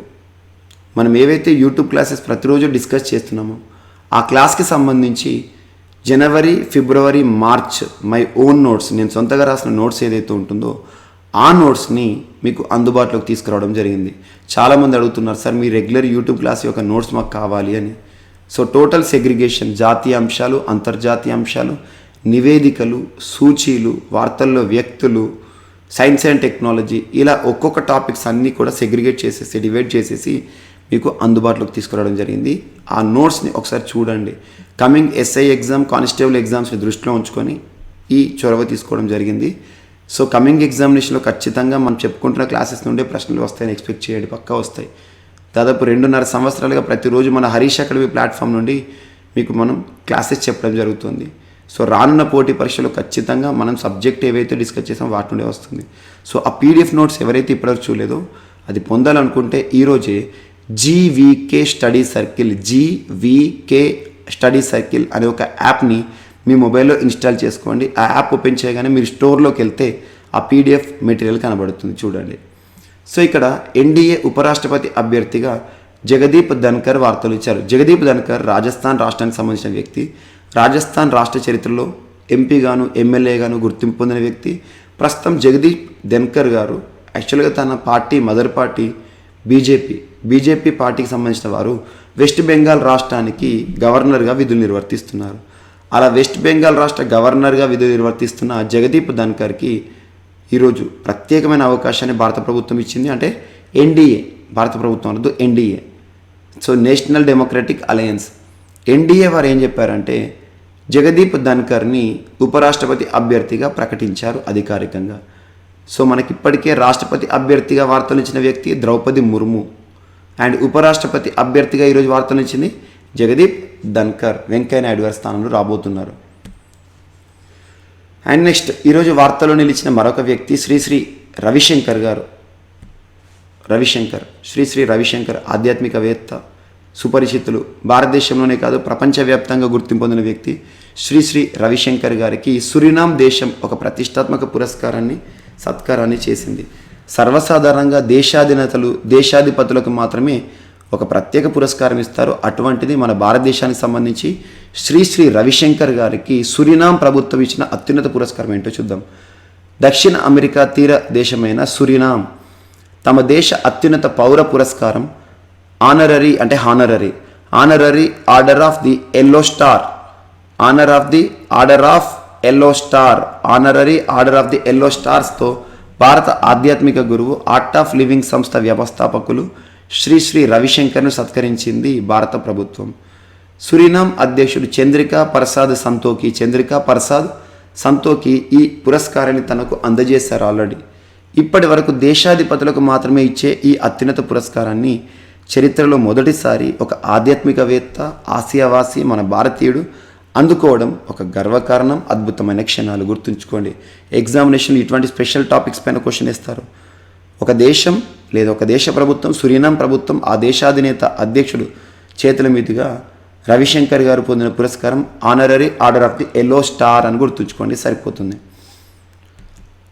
మనం ఏవైతే యూట్యూబ్ క్లాసెస్ ప్రతిరోజు డిస్కస్ చేస్తున్నామో ఆ క్లాస్కి సంబంధించి జనవరి, ఫిబ్రవరి, మార్చ్ మై ఓన్ నోట్స్, నేను సొంతగా రాసిన నోట్స్ ఏదైతే ఉంటుందో ఆ నోట్స్ని మీకు అందుబాటులోకి తీసుకురావడం జరిగింది. చాలామంది అడుగుతున్నారు, సార్ మీ రెగ్యులర్ యూట్యూబ్ క్లాస్ యొక్క నోట్స్ మాకు కావాలి అని. సో టోటల్ సెగ్రిగేషన్, జాతీయ అంశాలు, అంతర్జాతీయ అంశాలు, నివేదికలు, సూచీలు, వార్తల్లో వ్యక్తులు, సైన్స్ అండ్ టెక్నాలజీ, ఇలా ఒక్కొక్క టాపిక్స్ అన్నీ కూడా సెగ్రిగేట్ చేసేసి డివైడ్ చేసేసి మీకు అందుబాటులోకి తీసుకురావడం జరిగింది. ఆ నోట్స్ని ఒకసారి చూడండి. కమింగ్ ఎస్ఐ ఎగ్జామ్, కానిస్టేబుల్ ఎగ్జామ్స్ని దృష్టిలో ఉంచుకొని ఈ చొరవ తీసుకోవడం జరిగింది. సో కమింగ్ ఎగ్జామినేషన్లో ఖచ్చితంగా మనం చెప్పుకుంటున్న క్లాసెస్ నుండే ప్రశ్నలు వస్తాయని ఎక్స్పెక్ట్ చేయండి, పక్కా వస్తాయి. దాదాపు 2.5 సంవత్సరాలుగా ప్రతిరోజు మన హరీష్ అకాడమీ ప్లాట్ఫామ్ నుండి మీకు మనం క్లాసెస్ చెప్పడం జరుగుతుంది. సో రానున్న పోటీ పరీక్షలో ఖచ్చితంగా మనం సబ్జెక్ట్ ఏవైతే డిస్కస్ చేసామో వాటి నుండే వస్తుంది. సో ఆ పీడిఎఫ్ నోట్స్ ఎవరైతే ఇప్పటివరకు చూడలేదో అది పొందాలనుకుంటే ఈరోజే జీవీకే స్టడీ సర్కిల్ అనే ఒక యాప్ని మీ మొబైల్లో ఇన్స్టాల్ చేసుకోండి. ఆ యాప్ ఓపెన్ చేయగానే మీరు స్టోర్లోకి వెళ్తే ఆ పీడిఎఫ్ మెటీరియల్ కనబడుతుంది, చూడండి. సో ఇక్కడ ఎన్డీఏ ఉపరాష్ట్రపతి అభ్యర్థిగా జగదీప్ ధన్కర్ వార్తలు ఇచ్చారు. జగదీప్ ధన్కర్ రాజస్థాన్ రాష్ట్రానికి సంబంధించిన వ్యక్తి. రాజస్థాన్ రాష్ట్ర చరిత్రలో ఎంపీగాను, ఎమ్మెల్యేగాను గుర్తింపు పొందిన వ్యక్తి. ప్రస్తుతం జగదీప్ ధన్కర్ గారు యాక్చువల్గా తన పార్టీ మదర్ పార్టీ బీజేపీ పార్టీకి సంబంధించిన వారు వెస్ట్ బెంగాల్ రాష్ట్రానికి గవర్నర్గా విధులు నిర్వర్తిస్తున్నారు. అలా వెస్ట్ బెంగాల్ రాష్ట్ర గవర్నర్గా విధులు నిర్వర్తిస్తున్న జగదీప్ ధన్కర్కి ఈరోజు ప్రత్యేకమైన అవకాశాన్ని భారత ప్రభుత్వం ఇచ్చింది. అంటే ఎన్డీఏ, భారత ప్రభుత్వం అనదు, NDA. So National Democratic Alliance, NDA వారు ఏం చెప్పారంటే జగదీప్ ధన్కర్ని ఉపరాష్ట్రపతి అభ్యర్థిగా ప్రకటించారు అధికారికంగా. సో మనకి ఇప్పటికే రాష్ట్రపతి అభ్యర్థిగా వార్తలు ఇచ్చిన వ్యక్తి ద్రౌపది ముర్ము. అండ్ ఉపరాష్ట్రపతి అభ్యర్థిగా ఈరోజు వార్తలు ఇచ్చింది జగదీప్ ధన్కర్. వెంకయ్య నాయుడు గారి స్థానంలో రాబోతున్నారు. అండ్ నెక్స్ట్ ఈరోజు వార్తలో నిలిచిన మరొక వ్యక్తి శ్రీ రవిశంకర్ గారు. శ్రీ రవిశంకర్ ఆధ్యాత్మికవేత్త, సుపరిచితులు, భారతదేశంలోనే కాదు ప్రపంచవ్యాప్తంగా గుర్తింపు పొందిన వ్యక్తి. శ్రీ రవిశంకర్ గారికి సురినామ్ దేశం ఒక ప్రతిష్టాత్మక సత్కారాన్ని చేసింది. సర్వసాధారణంగా దేశాధిపతులకు మాత్రమే ఒక ప్రత్యేక పురస్కారం ఇస్తారు. అటువంటిది మన భారతదేశానికి సంబంధించి శ్రీ రవిశంకర్ గారికి సురినామ్ ప్రభుత్వం ఇచ్చిన అత్యున్నత పురస్కారం ఏంటో చూద్దాం. దక్షిణ అమెరికా తీర దేశమైన సురినామ్ తమ దేశ అత్యున్నత పౌర పురస్కారం Honorary order of the Yellow Star Honorary order of the Yellow స్టార్స్తో భారత ఆధ్యాత్మిక గురువు ఆర్ట్ ఆఫ్ లివింగ్ సంస్థ వ్యవస్థాపకులు శ్రీ రవిశంకర్ను సత్కరించింది భారత ప్రభుత్వం. సురినామ్ అధ్యక్షుడు చంద్రికా ప్రసాద్ సంతోకి ఈ పురస్కారాన్ని తనకు అందజేశారు ఆల్రెడీ. ఇప్పటి వరకు దేశాధిపతులకు మాత్రమే ఇచ్చే ఈ అత్యున్నత పురస్కారాన్ని చరిత్రలో మొదటిసారి ఒక ఆధ్యాత్మికవేత్త, ఆసియావాసి, మన భారతీయుడు అందుకోవడం ఒక గర్వకారణం, అద్భుతమైన క్షణాలు. గుర్తుంచుకోండి, ఎగ్జామినేషన్లో ఇటువంటి స్పెషల్ టాపిక్స్ పైన క్వశ్చన్ ఇస్తారు. ఒక దేశం లేదా ఒక దేశ ప్రభుత్వం, సురినామ్ ప్రభుత్వం, ఆ దేశాధినేత అధ్యక్షుడు చేతుల మీదుగా రవిశంకర్ గారు పొందిన పురస్కారం Honorary order of the Yellow star అని గుర్తుంచుకోండి, సరిపోతుంది.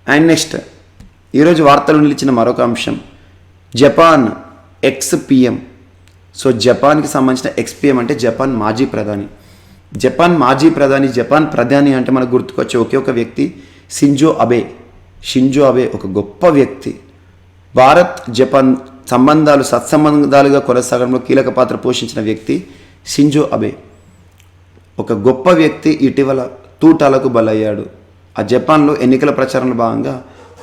అండ్ నెక్స్ట్ ఈరోజు వార్తలు నిలిచిన మరొక అంశం జపాన్ ఎక్స్-పిఎం. సో జపాన్కి సంబంధించిన ఎక్స్-పిఎం అంటే జపాన్ మాజీ ప్రధాని. జపాన్ ప్రధాని అంటే మనకు గుర్తుకొచ్చే ఒకే ఒక వ్యక్తి షింజో అబే ఒక గొప్ప వ్యక్తి. భారత్ జపాన్ సత్సంబంధాలుగా కొనసాగడంలో కీలక పాత్ర పోషించిన వ్యక్తి షింజో అబే, ఒక గొప్ప వ్యక్తి. ఇటీవల తూటాలకు బలయ్యాడు. ఆ జపాన్లో ఎన్నికల ప్రచారంలో భాగంగా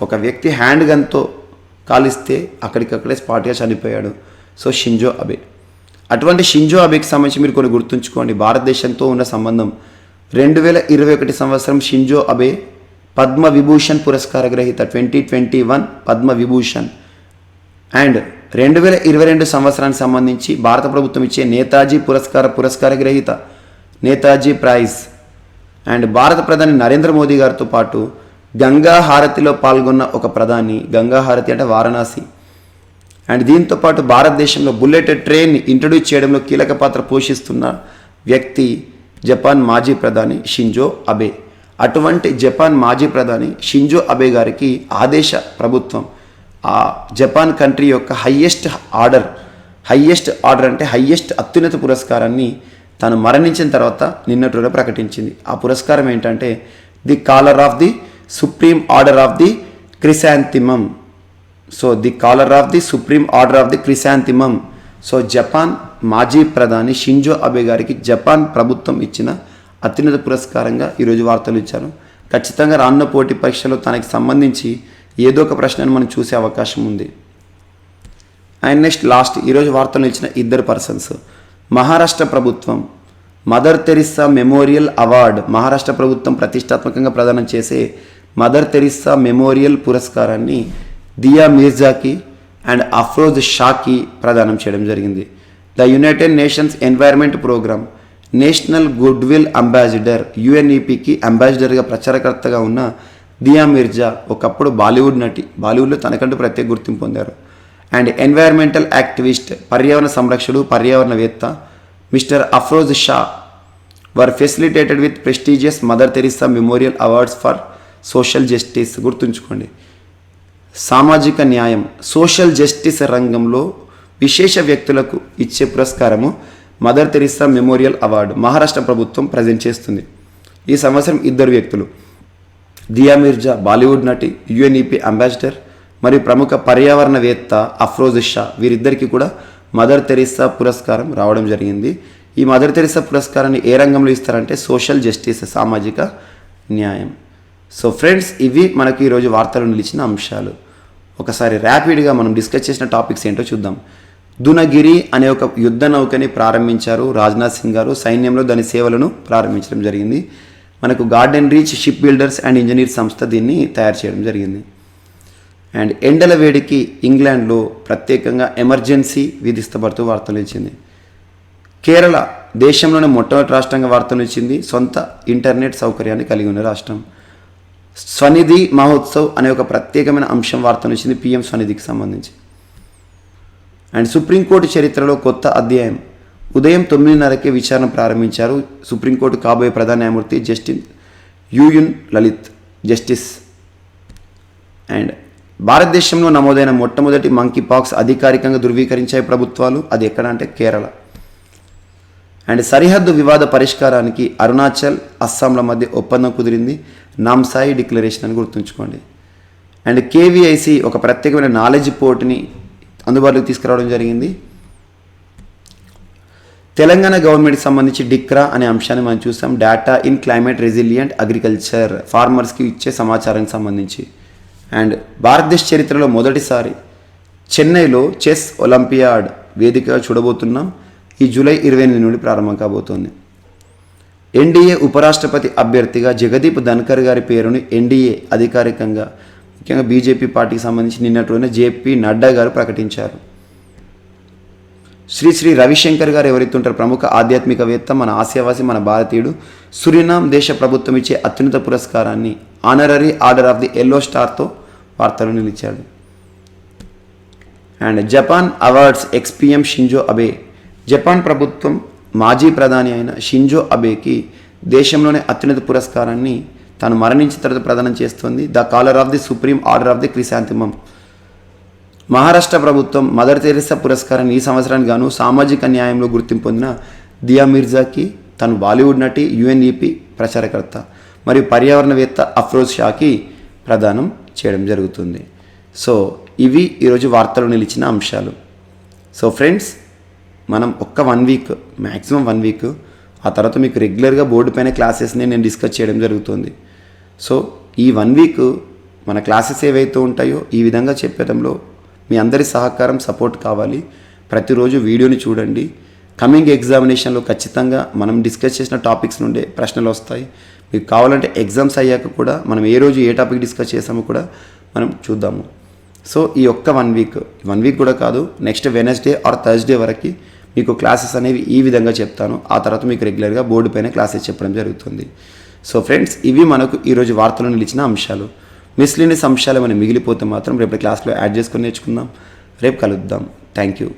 ఒక వ్యక్తి హ్యాండ్ గన్తో కాలిస్తే అక్కడికక్కడే స్పాట్గా చనిపోయాడు. So Shinzo Abe. అటువంటి షింజో అబేకి సంబంధించి మీరు కొన్ని గుర్తుంచుకోండి. భారతదేశంతో ఉన్న సంబంధం 2021 సంవత్సరం షింజో అబే పద్మ విభూషణ్ పురస్కార గ్రహీత 2021 పద్మ విభూషణ్. అండ్ 2022 సంవత్సరానికి సంబంధించి భారత ప్రభుత్వం ఇచ్చే నేతాజీ పురస్కార గ్రహీత, నేతాజీ ప్రైజ్. అండ్ భారత ప్రధాని నరేంద్ర మోదీ గారితో పాటు గంగా హారతిలో పాల్గొన్న ఒక ప్రధాని, గంగా హారతి అంటే వారణాసి. అండ్ దీంతో పాటు భారతదేశంలో బుల్లెట్ ట్రైన్ ఇంట్రడ్యూస్ చేయడంలో కీలక పాత్ర పోషిస్తున్న వ్యక్తి జపాన్ మాజీ ప్రధాని షింజో అబే. అటువంటి జపాన్ మాజీ ప్రధాని షింజో అబే గారికి ఆ దేశ ప్రభుత్వం ఆ జపాన్ కంట్రీ యొక్క హయ్యెస్ట్ ఆర్డర్ అంటే హయ్యెస్ట్ అత్యున్నత పురస్కారాన్ని తాను మరణించిన తర్వాత నిన్నటి రోజున ప్రకటించింది. ఆ పురస్కారం ఏంటంటే the Collar of the supreme order of the Chrysanthemum. So the Collar of the supreme order of the Chrysanthemum. So Japan మాజీ ప్రధాని షింజో అబే గారికి జపాన్ ప్రభుత్వం ఇచ్చిన అత్యున్నత పురస్కారంగా ఈరోజు వార్తలు ఇచ్చారు. ఖచ్చితంగా రానున్న పోటీ పరీక్షలో తనకి సంబంధించి ఏదో ఒక ప్రశ్నను మనం చూసే అవకాశం ఉంది. అండ్ నెక్స్ట్ లాస్ట్ ఈరోజు వార్తలు ఇచ్చిన ఇద్దరు పర్సన్స్. మహారాష్ట్ర ప్రభుత్వం mother Teresa memorial award, Maharashtra ప్రభుత్వం ప్రతిష్టాత్మకంగా ప్రదానం చేసే మదర్ తెరిస్సా మెమోరియల్ పురస్కారాన్ని దియా మిర్జాకి అండ్ అఫ్రోజ్ షాకి ప్రదానం చేయడం జరిగింది. The United Nations Environment Programme national goodwill ambassador UNEPకి అంబాసిడర్గా ప్రచారకర్తగా ఉన్న దియా మిర్జా ఒకప్పుడు బాలీవుడ్ నటి, బాలీవుడ్లో తనకంటూ ప్రత్యేక గుర్తింపు పొందారు. అండ్ ఎన్వైర్న్మెంటల్ యాక్టివిస్ట్, పర్యావరణ సంరక్షకుడు, పర్యావరణవేత్త mister Afroz Shah were facilitated with prestigious Mother Teresa Memorial Awards for social justice. గుర్తుంచుకోండి, సామాజిక న్యాయం, సోషల్ జస్టిస్ రంగంలో విశేష వ్యక్తులకు ఇచ్చే పురస్కారము Mother Teresa Memorial award Maharashtra ప్రభుత్వం ప్రజెంట్ చేస్తుంది. ఈ సంవత్సరం ఇద్దరు వ్యక్తులు, దియా మిర్జా బాలీవుడ్ నటి, UNEP అంబాసిడర్ మరియు ప్రముఖ పర్యావరణవేత్త అఫ్రోజ్ షా, వీరిద్దరికీ కూడా మదర్ తెరిస్సా పురస్కారం రావడం జరిగింది. ఈ మదర్ తెరిస్సా పురస్కారాన్ని ఏ రంగంలో ఇస్తారంటే సోషల్ జస్టిస్, సామాజిక న్యాయం. సో ఫ్రెండ్స్, ఇవి మనకి ఈరోజు వార్తలు నిలిచిన అంశాలు. ఒకసారి ర్యాపిడ్గా మనం డిస్కస్ చేసిన టాపిక్స్ ఏంటో చూద్దాం. దునగిరి అనే ఒక యుద్ధ నౌకని ప్రారంభించారు రాజ్నాథ్ సింగ్ గారు. సైన్యంలో దాని సేవలను ప్రారంభించడం జరిగింది. మనకు garden Reach Shipbuilders and engineer సంస్థ దీన్ని తయారు చేయడం జరిగింది. అండ్ ఎండల వేడికి ఇంగ్లాండ్లో ప్రత్యేకంగా ఎమర్జెన్సీ విధిస్తబడుతూ వార్తలు ఇచ్చింది. కేరళ దేశంలోనే మొట్టమొదటి రాష్ట్రంగా వార్తలు ఇచ్చింది. సొంత ఇంటర్నెట్ సౌకర్యాన్ని కలిగి ఉన్న రాష్ట్రం. స్వనిధి మహోత్సవ్ అనే ఒక ప్రత్యేకమైన అంశం వార్త వచ్చింది పిఎం స్వనిధికి సంబంధించి. అండ్ సుప్రీంకోర్టు చరిత్రలో కొత్త అధ్యాయం. ఉదయం 9:30కే విచారణ ప్రారంభించారు సుప్రీంకోర్టు కాబోయే ప్రధాన న్యాయమూర్తి జస్టిస్ యుయున్ లలిత్ జస్టిస్. అండ్ భారతదేశంలో నమోదైన మొట్టమొదటి మంకీ పాక్స్ అధికారికంగా ధృవీకరించాయి ప్రభుత్వాలు. అది ఎక్కడ అంటే కేరళ. అండ్ సరిహద్దు వివాద పరిష్కారానికి అరుణాచల్, అస్సాంల మధ్య ఒప్పందం కుదిరింది. నామ్సాయి డిక్లరేషన్ అని గుర్తుంచుకోండి. అండ్ కేవీఐసి ఒక ప్రత్యేకమైన నాలెడ్జ్ పోర్ట్ని అందుబాటులోకి తీసుకురావడం జరిగింది. తెలంగాణ గవర్నమెంట్కి సంబంధించి డిక్రా అనే అంశాన్ని మనం చూసాం. Data in climate resilient agriculture, ఫార్మర్స్కి ఇచ్చే సమాచారానికి సంబంధించి. అండ్ భారతదేశ చరిత్రలో మొదటిసారి చెన్నైలో చెస్ ఒలింపియాడ్ వేదికగా చూడబోతున్నాం. ఈ జూలై 28 నుండి ప్రారంభం కాబోతోంది. ఎన్డీఏ ఉపరాష్ట్రపతి అభ్యర్థిగా జగదీప్ ధన్కర్ గారి పేరుని ఎన్డీఏ అధికారికంగా ముఖ్యంగా బీజేపీ పార్టీకి సంబంధించి నిన్నటి రోజున జేపీ నడ్డా గారు ప్రకటించారు. శ్రీ రవిశంకర్ గారు ఎవరైతే ఉంటారో ప్రముఖ ఆధ్యాత్మికవేత్త, మన ఆసియావాసి, మన భారతీయుడు, సురినామ్ దేశ ప్రభుత్వం ఇచ్చే అత్యున్నత పురస్కారాన్ని honorary order of the yellow స్టార్తో వార్తలు నిలిచాడు. And Japan awards ex PM Shinzo Abe. Japan ప్రభుత్వం మాజీ ప్రధాని అయిన షింజో అబేకి దేశంలోనే అత్యున్నత పురస్కారాన్ని తాను మరణించిన తర్వాత ప్రదానం చేస్తోంది. The collar of the supreme order of the chrysanthemum. Maharashtra ప్రభుత్వం మదర్ తెరెసా పురస్కారాన్ని ఈ సంవత్సరానికి గాను సామాజిక న్యాయంలో గుర్తింపు పొందిన దియా మిర్జాకి, తను బాలీవుడ్ నటి, యుఎన్ఈపి ప్రచారకర్త మరియు పర్యావరణవేత్త అఫ్రోజ్ షాకి ప్రదానం చేయడం జరుగుతుంది. సో ఇవి ఈరోజు వార్తలు నిలిచిన అంశాలు. సో ఫ్రెండ్స్, మనం ఒక్క 1 వీక్, మ్యాక్సిమం 1 వీక్, ఆ తర్వాత మీకు రెగ్యులర్గా బోర్డు పైన క్లాసెస్ని నేను డిస్కస్ చేయడం జరుగుతుంది. సో ఈ 1 వీక్ మన క్లాసెస్ ఏవైతే ఉంటాయో ఈ విధంగా చెప్పడంలో మీ అందరి సహకారం, సపోర్ట్ కావాలి. ప్రతిరోజు వీడియోని చూడండి. కమింగ్ ఎగ్జామినేషన్లో ఖచ్చితంగా మనం డిస్కస్ చేసిన టాపిక్స్ నుండే ప్రశ్నలు వస్తాయి. మీకు కావాలంటే ఎగ్జామ్స్ అయ్యాక కూడా మనం ఏ రోజు ఏ టాపిక్ డిస్కస్ చేసామో కూడా మనం చూద్దాము. సో ఈ ఒక్క 1 వీక్ కూడా కాదు, నెక్స్ట్ వెనస్డే ఆర్ థర్స్డే వరకు మీకు క్లాసెస్ అనేవి ఈ విధంగా చెప్తాను. ఆ తర్వాత మీకు రెగ్యులర్గా బోర్డు పైన క్లాసెస్ చెప్పడం జరుగుతుంది. సో ఫ్రెండ్స్, ఇవి మనకు ఈరోజు వార్తలు నిలిచిన అంశాలు. మిస్లీనియస్ అంశాలు ఏమైనా మిగిలిపోతే మాత్రం రేపు క్లాస్లో యాడ్ చేసుకొని నేర్చుకుందాం. రేపు కలుద్దాం. Thank you.